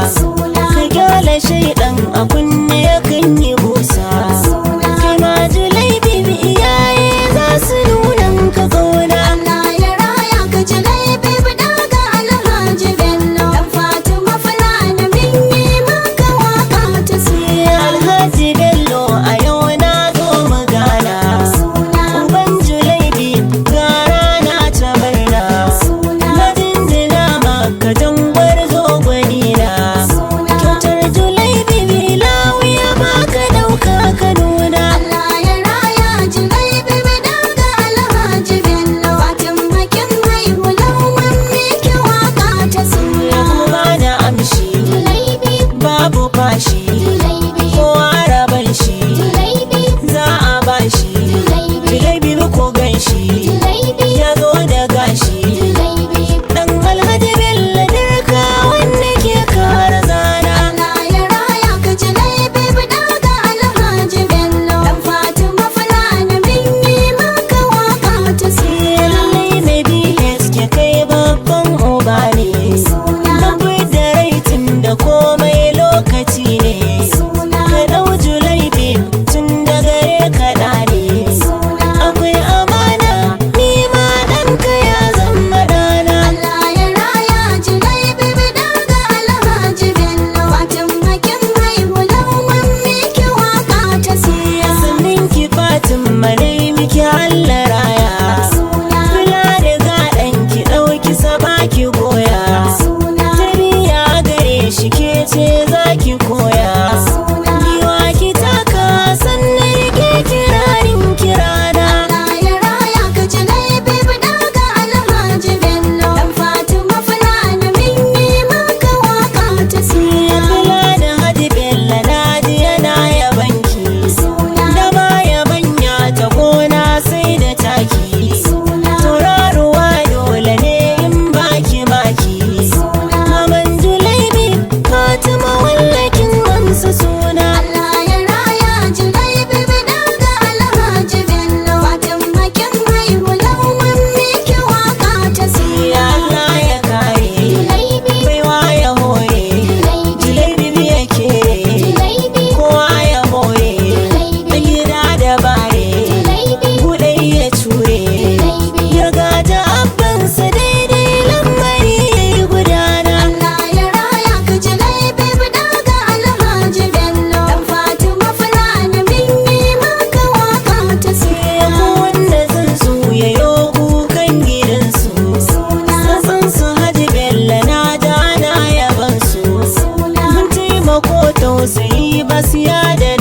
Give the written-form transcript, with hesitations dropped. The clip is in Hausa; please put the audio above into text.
ka gyala shaidan a kunne yakan yi busa. Kai ma Julai bibi iyaye za su nunan ka kauna. Allah ya raya ka Julai bibi daga Alhaji Bello dan Fatima Fulani min yi maka waka ta suna. Alhaji Bello a yau na zo mu gana. Uban Julai bibi ga rana ta murna. Na jinjina maka jangwar zo gwanina. Kyautar Julai bibi lawiya baka dauka ka nuna. Allah ya raya Julai bibi daga Alhaji Bello Fatima kin haihu lauman miki waka ta suna. Kuma da amshi Julai bibi, babu fashi. Julai bibi, Kowa raban shi Julai bibi, za a bashi. Julai bibi, Julai bibi ko ganshi Julai bibi, ya zo da gashi. Julai bibi. Dan Alhaji Bello dirka wanda ke kara zana. Allah ya raya ka Julai bibi daga Alhaji Bello dan Fatima Fulani min yi maka waka ta suna. Lallai na BS ke kai babban uba ne. Tafi da raitin da komai lokaci ne. Ka dau Julai bibi tun da gare ka ɗane. Akwai amana ni ma ɗanka ya zama ɗana. Allah ya raya Julai bibi daga Alhaji Bello Fatima kin haihu lauman miki waka ta suna. Sannin ki Fatima dai miki Allah raya. Kula da gaɗan ki ɗauki saba ki goya. Tarbiyya gare shi ke ce za ki koya. Giwa ki taka sannan ke kirarin kirana. Allah ya raya ka Julai bibi daga Alhaji Bello dan Fatima Fulani min yi maka waka ta suna. Kula da Hadi Bello na ji yana yabanki. Da ma yabanya ta gona sai da taki. Tauraruwa dole ne in baki maki. Maman Julai bibi Fatima wallakin amsa suna. Allah ya raya Julai bibi daga Alhaji Bello Fatima kin haihu lauman miki waka ta suna. Ya Allah ya kare, Julai bibi, baiwa ya hore. Julai bibi ya kere, Julai bibi, kowa ya more. Da gida da bare, Julai bibi, buɗe ya ture. Ya gaja abbansa daidai lamari ya yi gudana. Allah ya raya ka Julai bibi daga Alhaji Bello dan Fatima Fulani min yi maka waka ta Ya suna. ku wanda zan so ya yo kukan gidansu. Sassan su Haji Bello na ja na yabansu. Mun taimako tausayi basiya da